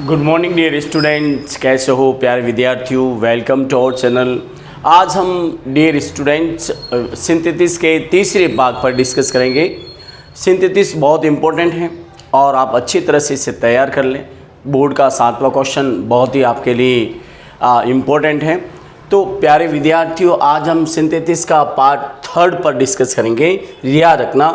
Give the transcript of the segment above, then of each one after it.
Good morning dear students, कैसे हो प्यारे विद्यार्थियों। Welcome to our channel. आज हम डियर स्टूडेंट्स सिंथेसिस के तीसरे भाग पर डिस्कस करेंगे। सिंथेसिस बहुत इम्पोर्टेंट है और आप अच्छी तरह से इसे तैयार कर लें। बोर्ड का 7वां क्वेश्चन बहुत ही आपके लिए इम्पोर्टेंट है। तो प्यारे विद्यार्थियों, आज हम सिंथेसिस का पार्ट 3 पर डिस्कस करेंगे। याद रखना,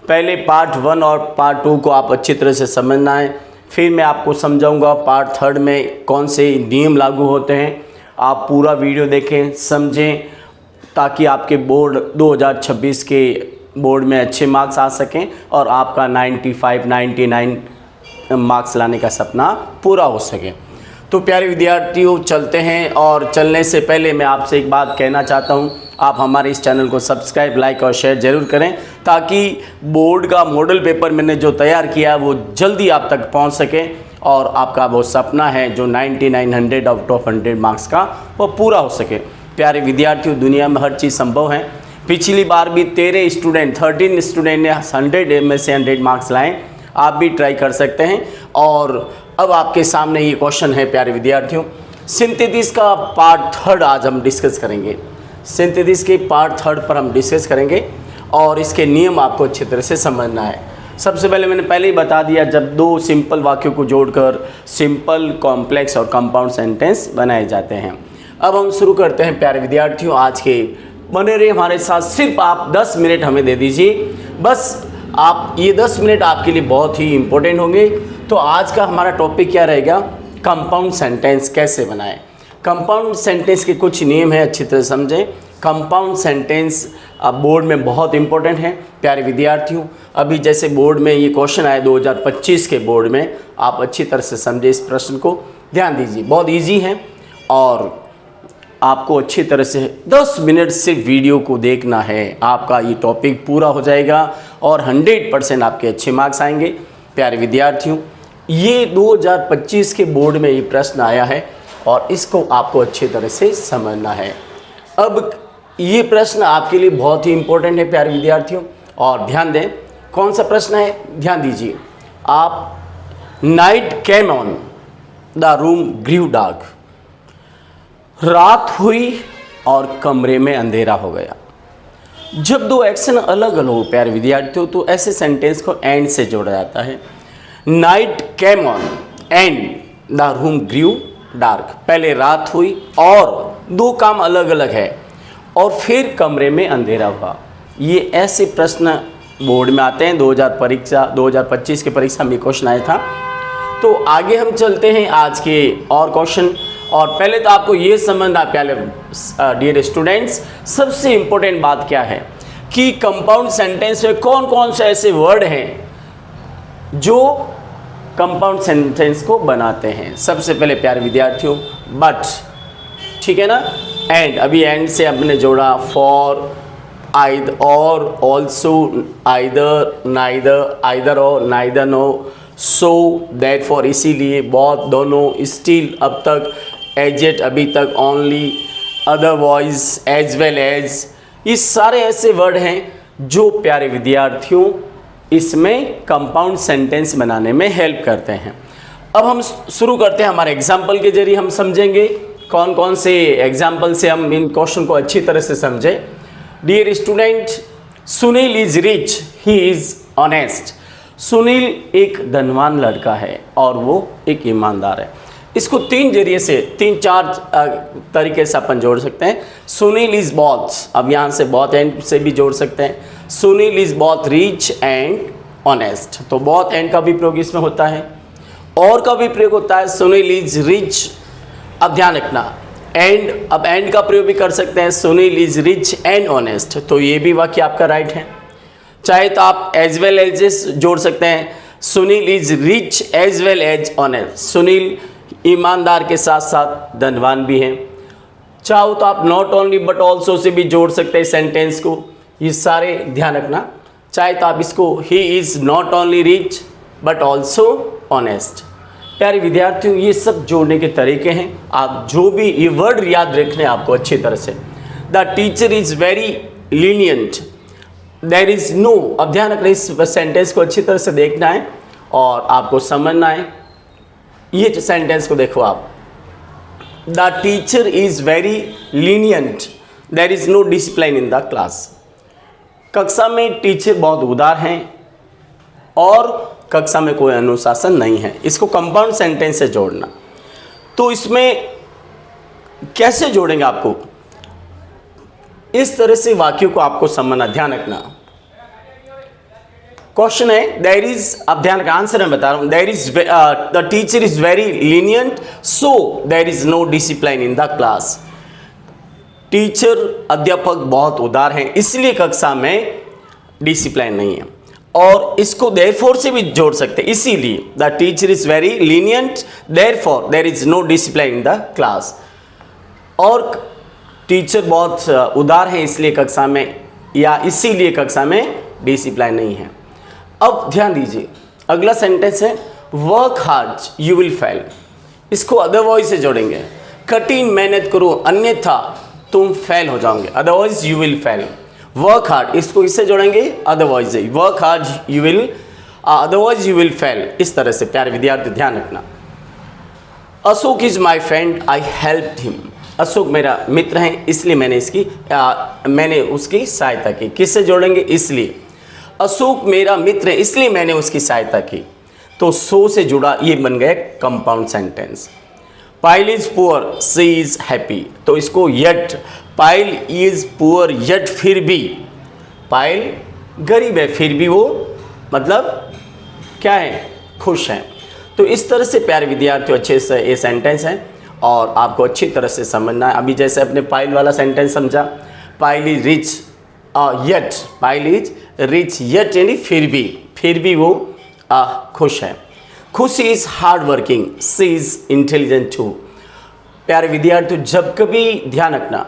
पहले पार्ट 1 और पार्ट 2 को आप अच्छी तरह से समझना है, फिर मैं आपको समझाऊंगा पार्ट 3 में कौन से नियम लागू होते हैं। आप पूरा वीडियो देखें, समझें, ताकि आपके बोर्ड 2026 के बोर्ड में अच्छे मार्क्स आ सकें और आपका 95-99 मार्क्स लाने का सपना पूरा हो सके। तो प्यारे विद्यार्थियों, चलते हैं। और चलने से पहले मैं आपसे एक बात कहना चाहता हूं, आप हमारे इस चैनल को सब्सक्राइब, लाइक और शेयर ज़रूर करें, ताकि बोर्ड का मॉडल पेपर मैंने जो तैयार किया है वो जल्दी आप तक पहुंच सके और आपका वो सपना है जो 9900 आउट ऑफ 100 मार्क्स का वो पूरा हो सके। प्यारे विद्यार्थियों, दुनिया में हर चीज़ संभव है। पिछली बार भी 13 स्टूडेंट ने 100 में से 100 मार्क्स लाए। आप भी ट्राई कर सकते हैं। और अब आपके सामने ये क्वेश्चन है प्यारे विद्यार्थियों, सिंथेसिस का पार्ट 3 आज हम डिस्कस करेंगे। सिंथेसिस के पार्ट 3 पर हम डिस्कस करेंगे और इसके नियम आपको अच्छी तरह से समझना है। सबसे पहले मैंने पहले ही बता दिया, जब दो सिंपल वाक्यों को जोड़कर सिंपल, कॉम्प्लेक्स और कंपाउंड सेंटेंस बनाए जाते हैं। अब हम शुरू करते हैं प्यारे विद्यार्थियों। आज के बने रहिए हमारे साथ, सिर्फ आप 10 मिनट हमें दे दीजिए। बस आप ये 10 मिनट आपके लिए बहुत ही इम्पोर्टेंट होंगे। तो आज का हमारा टॉपिक क्या रहेगा? कंपाउंड सेंटेंस कैसे बनाएं। कंपाउंड सेंटेंस के कुछ नियम हैं, अच्छी तरह समझें। कंपाउंड सेंटेंस बोर्ड में बहुत इंपॉर्टेंट है प्यारे विद्यार्थियों। अभी जैसे बोर्ड में ये क्वेश्चन आए 2025 के बोर्ड में, आप अच्छी तरह से समझे इस प्रश्न को, ध्यान दीजिए। बहुत ईजी है और आपको अच्छी तरह से 10 मिनट से वीडियो को देखना है। आपका ये टॉपिक पूरा हो जाएगा और 100% आपके अच्छे मार्क्स आएंगे। प्यारे विद्यार्थियों, ये 2025 के बोर्ड में ये प्रश्न आया है और इसको आपको अच्छी तरह से समझना है। अब ये प्रश्न आपके लिए बहुत ही इम्पोर्टेंट है प्यारे विद्यार्थियों, और ध्यान दें कौन सा प्रश्न है, ध्यान दीजिए आप। Night came on the room grew dark, रात हुई और कमरे में अंधेरा हो गया। जब दो एक्शन अलग अलग हो प्यारे विद्यार्थियों, तो ऐसे सेंटेंस को एंड से जोड़ा जाता है। Night came on and the room grew dark, पहले रात हुई और दो काम अलग अलग है और फिर कमरे में अंधेरा हुआ। ये ऐसे प्रश्न बोर्ड में आते हैं। 2025 के परीक्षा में क्वेश्चन आया था। तो आगे हम चलते हैं आज के और क्वेश्चन। और पहले तो आपको ये समझना पहले डियर स्टूडेंट्स, सबसे इम्पोर्टेंट बात क्या है कि कंपाउंड सेंटेंस में कौन कौन से ऐसे वर्ड हैं जो कंपाउंड सेंटेंस को बनाते हैं। सबसे पहले प्यारे विद्यार्थियों, बट, ठीक है ना, एंड, अभी एंड से हमने जोड़ा, for, either, or, also, either, neither, either or, neither nor, so, therefore, इसीलिए, बोथ, दोनों, स्टिल, अब तक, एजेट, अभी तक, only, otherwise, as well as. ये सारे ऐसे वर्ड हैं जो प्यारे विद्यार्थियों इसमें कंपाउंड सेंटेंस बनाने में हेल्प करते हैं। अब हम शुरू करते हैं हमारे एग्जाम्पल के जरिए। हम समझेंगे कौन कौन से एग्जाम्पल से हम इन क्वेश्चन को अच्छी तरह से समझें। Dear student, Sunil is rich, he is honest. Sunil एक धनवान लड़का है और वो एक ईमानदार है। इसको 3 4 तरीके से अपन जोड़ सकते हैं। सुनील इज बोथ, अब यहाँ से बोथ एंड से भी जोड़ सकते हैं। Sunil is both rich and honest, तो बोथ एंड का भी प्रयोग इसमें होता है। और का भी प्रयोग होता है, सुनील इज रिच। अब ध्यान रखना, एंड, अब एंड का प्रयोग भी कर सकते हैं, Sunil is rich and honest, तो ये भी वाक्य आपका राइट है। चाहे तो आप एज वेल एज जोड़ सकते हैं, Sunil is rich as well as honest, Sunil ईमानदार के साथ साथ धनवान भी हैं। चाहो तो आप not only but also say भी जोड़ सकते हैं सेंटेंस को। ये सारे ध्यान रखना। चाहे तो आप इसको, he is not only rich but also honest. प्यारे विद्यार्थियों, ये सब जोड़ने के तरीके हैं। आप जो भी ये वर्ड याद रखने आपको अच्छी तरह से। The teacher is very lenient, there is no. अब ध्यान रखना, इस सेंटेंस को अच्छी तरह से देखना है और आपको समझना है। ये सेंटेंस को देखो आप, the teacher is very lenient, there is no discipline in the class. कक्षा में टीचर बहुत उदार हैं और कक्षा में कोई अनुशासन नहीं है। इसको कंपाउंड सेंटेंस से जोड़ना, तो इसमें कैसे जोड़ेंगे आपको, इस तरह से वाक्यों को आपको समझना, ध्यान रखना। क्वेश्चन है देयर इज, अब ध्यान का आंसर मैं बता रहा हूं, there is the teacher is very lenient so there is no discipline in the class. Teacher अध्यापक बहुत उदार हैं इसलिए कक्षा में डिसिप्लिन नहीं है। और इसको देयरफॉर से भी जोड़ सकते हैं, इसीलिए the teacher is very lenient therefore there is no discipline in the class. और टीचर बहुत उदार है इसलिए कक्षा में, या इसीलिए कक्षा में डिसिप्लिन नहीं है। अब ध्यान दीजिए, अगला सेंटेंस है work hard you will fail. इसको अदरवाइज से जोड़ेंगे, कठिन मेहनत करो अन्यथा तुम फेल हो जाओगे, otherwise you will fail. Work hard, इसको इससे जोड़ेंगे अदरवाइज से, work hard you will, otherwise you will fail. इस तरह से प्यारे विद्यार्थी ध्यान रखना। Ashok is my friend I helped him. Ashok मेरा मित्र है इसलिए मैंने उसकी सहायता की। किससे जोड़ेंगे, इसलिए अशोक मेरा मित्र है इसलिए मैंने उसकी सहायता की। तो सो से जुड़ा ये बन गया compound sentence. Payal is poor she is happy, तो इसको yet, Payal is poor yet, फिर भी पायल गरीब है फिर भी वो मतलब क्या है, खुश है। तो इस तरह से प्यारे विद्यार्थियों अच्छे से ये सेंटेंस है और आपको अच्छी तरह से समझना है। अभी जैसे अपने पायल वाला सेंटेंस समझा, Payal is rich yet, Payal is rich yet यानी फिर भी वो खुश है। Khushi is hard working she is intelligent too. प्यारे विद्यार्थियों जब कभी ध्यान रखना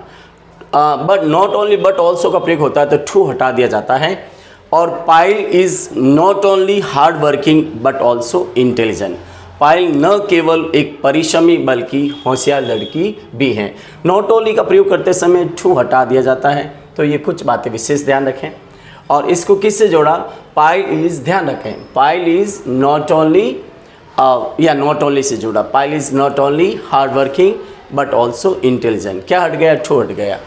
but not only but also का प्रयोग होता है तो टू हटा दिया जाता है। और Payal is not only hard working but also intelligent. Payal न केवल एक परिश्रमी बल्कि होशियार लड़की भी है। नॉट ओनली का प्रयोग करते समय टू हटा दिया जाता है, तो ये कुछ बातें विशेष ध्यान रखें। और इसको किससे जोड़ा, पायल इज, ध्यान रखें पायल इज नॉट ओनली या नॉट ओनली से जुड़ा, Payal is not only hard working but also intelligent. क्या हट गया, टू हट गया।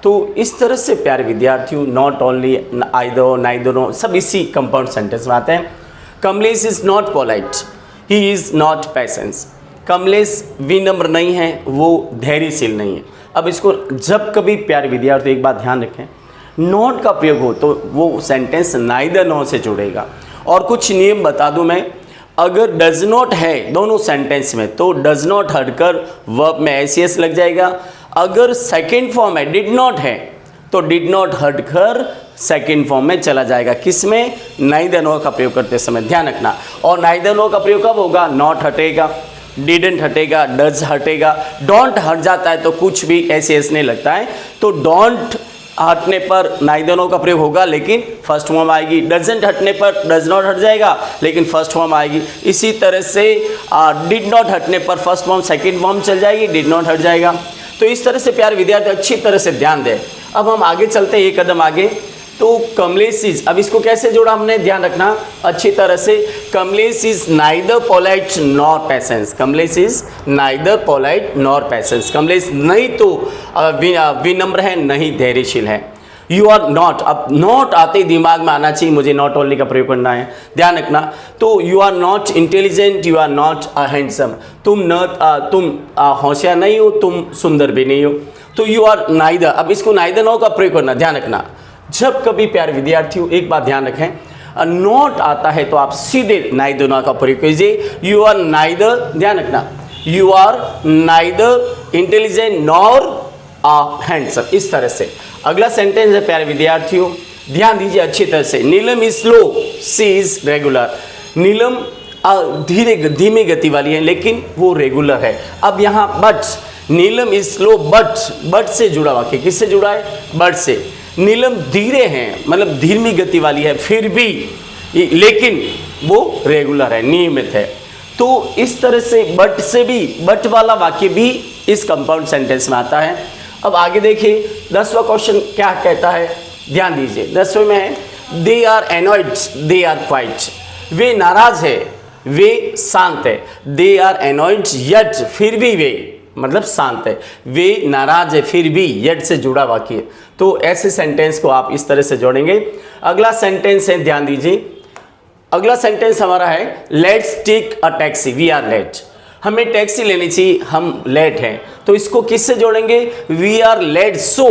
तो इस तरह से प्यारे विद्यार्थियों नॉट ओनली, आइदर, नाइदर, सब इसी कंपाउंड सेंटेंस में आते हैं। Kamlesh is not polite he is not patience. Kamlesh विनम्र नहीं है, वो धैर्यशील नहीं है। अब इसको जब कभी प्यारे विद्यार्थी एक बात ध्यान रखें, नॉट का प्रयोग हो तो वो सेंटेंस नाइदर नॉट से जुड़ेगा। और कुछ नियम बता दूं मैं, अगर डज नॉट है दोनों सेंटेंस में तो डज नॉट हटकर वर्ब में एस लग जाएगा। अगर सेकेंड फॉर्म है डिड नॉट है तो डिड नॉट हटकर सेकेंड फॉर्म में चला जाएगा। किस में, नाइदर नॉर का प्रयोग करते समय ध्यान रखना। और नाइदर नॉर का प्रयोग कब होगा, नॉट हटेगा, डिडंट हटेगा, डज हटेगा। डोंट हट जाता है तो कुछ भी एस नहीं लगता है, तो डोंट हटने पर नाइदर नॉर का प्रयोग होगा लेकिन फर्स्ट फॉर्म आएगी। डजंट हटने पर डज नॉट हट जाएगा लेकिन फर्स्ट फॉर्म आएगी। इसी तरह से डिड नॉट हटने पर फर्स्ट फॉर्म सेकंड फॉर्म चल जाएगी, डिड नॉट हट जाएगा। तो इस तरह से प्यारे विद्यार्थी अच्छी तरह से ध्यान दें। अब हम आगे चलते हैं एक कदम आगे। तो कमलेश इज, अब इसको कैसे जोड़ा हमने, ध्यान रखना अच्छी तरह से। Kamlesh is neither polite nor patience. Kamlesh is neither polite nor patience. Kamlesh नहीं तो विनम्र है नहीं धैर्यशील है। यू आर नॉट, अब नॉट आते ही दिमाग में आना चाहिए, मुझे नॉट ओनली का प्रयोग करना है, ध्यान रखना। तो you are not intelligent, you are not handsome. तुम होशियार नहीं हो, तुम सुंदर भी नहीं हो। तो यू आर नाइदर, अब इसको नाइदर नॉर का प्रयोग करना, ध्यान रखना। जब कभी प्यारे विद्यार्थियों एक बात ध्यान रखें, नॉट आता है तो आप सीधे नाइदर नॉर का प्रयोग कीजिए। यू आर नाइदर, ध्यान रखना, you are neither intelligent nor handsome, इस तरह से। अगला सेंटेंस है प्यारे विद्यार्थियों, ध्यान दीजिए अच्छी तरह से। Neelam is slow she is regular. Neelam धीमी गति वाली है लेकिन वो रेगुलर है। अब यहाँ but, Neelam is slow but से जुड़ा वाक्य, किससे जुड़ा है, बट से। नीलम धीरे हैं मतलब धीमी गति वाली है फिर भी, लेकिन वो रेगुलर है, नियमित है। तो इस तरह से बट से भी, बट वाला वाक्य भी इस कंपाउंड सेंटेंस में आता है। अब आगे देखिए 10वां क्वेश्चन क्या कहता है, ध्यान दीजिए। 10वें में है they are annoyed they are quiet. वे नाराज है वे शांत है। दे आर अनॉयड यट, फिर भी वे, मतलब शांत है। वे नाराज है, फिर भी यट से जुड़ा वाक्य है। तो ऐसे सेंटेंस को आप इस तरह से जोड़ेंगे। अगला सेंटेंस है, ध्यान दीजिए, अगला सेंटेंस हमारा है let's take a taxi, we are late. हमें टैक्सी लेनी चाहिए, हम लेट हैं। तो इसको किससे जोड़ेंगे? We are late so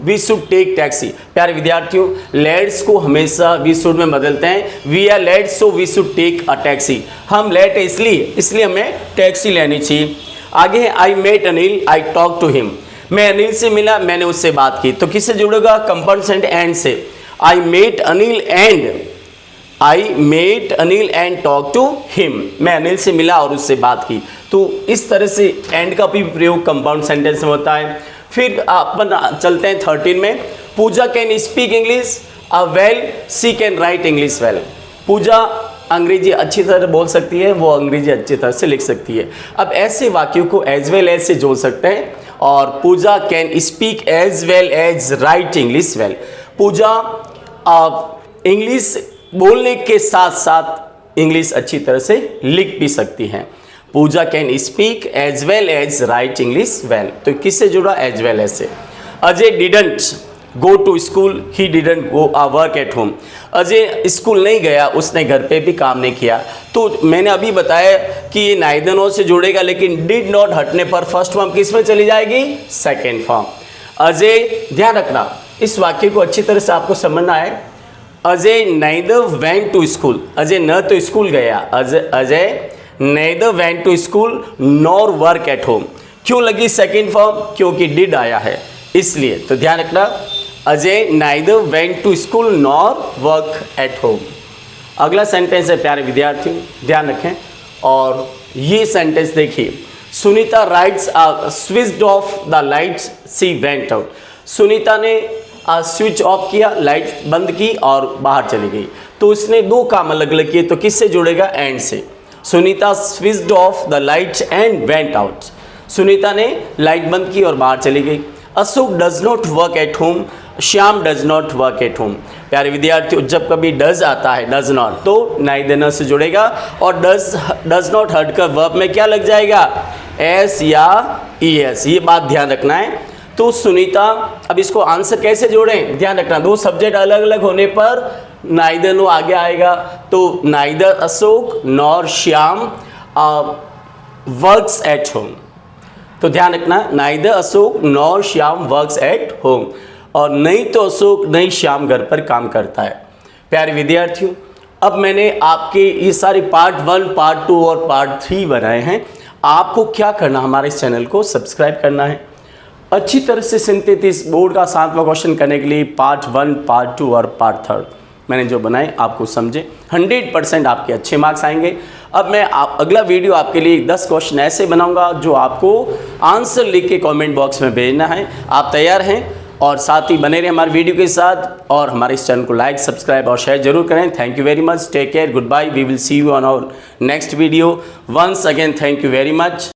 we should take taxi. प्यारे विद्यार्थियों, लेट्स को हमेशा वी शुड में बदलते हैं। We are late so we should take a taxi. हम लेट है इसलिए हमें टैक्सी लेनी चाहिए। आगे है I met Anil, I talk to him. मैं अनिल से मिला, मैंने उससे बात की। तो किससे जुड़ेगा? कंपाउंड सेंटेंस एंड से। I met Anil and talk to him. मैं अनिल से मिला और उससे बात की। तो इस तरह से एंड का भी प्रयोग कंपाउंड सेंटेंस में होता है। फिर अपन चलते हैं 13 में। Pooja can speak English well, she can write English well. Pooja अंग्रेजी अच्छी तरह बोल सकती है, वो अंग्रेजी अच्छी तरह से लिख सकती है। अब ऐसे वाक्यों को एज वेल एज से जोड़ सकते हैं। और Pooja can speak as well as write English well. Pooja English बोलने के साथ साथ इंग्लिश अच्छी तरह से लिख भी सकती हैं। Pooja can speak as well as write English well. तो किससे जुड़ा? एज वेल एज से। Ajay didn't go to school, he didn't go a work at home. Ajay school नहीं गया, उसने घर पे भी काम नहीं किया। तो मैंने अभी बताया कि ये नाइदर नॉर से जुड़ेगा, लेकिन डिड नॉट हटने पर फर्स्ट फॉर्म किस में चली जाएगी? Second form. अजय, ध्यान रखना इस वाक्य को अच्छी तरह से आपको समझना है। Ajay neither went to school, Ajay न तो स्कूल गया, Ajay neither went to school nor work at home. क्यों लगी सेकेंड फॉर्म? क्योंकि डिड आया है इसलिए। तो ध्यान रखना, Ajay neither went to school nor work at home. अगला सेंटेंस है प्यारे विद्यार्थियों, ध्यान रखें। और ये सेंटेंस देखिए, Sunita writes switched off the lights, she went out. Sunita ने स्विच ऑफ किया, लाइट बंद की और बाहर चली गई। तो उसने दो काम अलग अलग किए। तो किससे जुड़ेगा? एंड से। Sunita switched off the lights and went out. Sunita ने लाइट बंद की और बाहर चली गई। Ashok does not work at home, Shyam does not work at home. प्यारे विद्यार्थियों, जब कभी डज आता है, डज नॉट, तो नाइदर नॉर से जुड़ेगा। और डज नॉट हटकर वर्ब में क्या लग जाएगा? एस या ई एस। ये बात ध्यान रखना है। तो सुनीता, अब इसको आंसर कैसे जोड़ें? ध्यान रखना, दो सब्जेक्ट अलग अलग होने पर नाइदर नो आगे आएगा। तो neither Ashok nor Shyam works at home. तो ध्यान रखना, neither Ashok nor Shyam works at home. और नहीं तो अशोक नहीं श्याम घर पर काम करता है। प्यारे विद्यार्थियों, अब मैंने आपके ये सारे पार्ट 1, पार्ट 2 और पार्ट 3 बनाए हैं। आपको क्या करना, हमारे इस चैनल को सब्सक्राइब करना है। अच्छी तरह से सिंथेसिस बोर्ड का 7वां क्वेश्चन करने के लिए पार्ट 1, पार्ट 2 और पार्ट 3 मैंने जो बनाए आपको समझे, 100% आपके अच्छे मार्क्स आएंगे। अब मैं अगला वीडियो आपके लिए 10 क्वेश्चन ऐसे बनाऊंगा जो आपको आंसर लिख के कमेंट बॉक्स में भेजना है। आप तैयार हैं? और साथ ही बने रहे हमारे वीडियो के साथ और हमारे इस चैनल को लाइक, सब्सक्राइब और शेयर जरूर करें। Thank you very much, take care, good bye, we will see you on our next video. Once again thank you very much.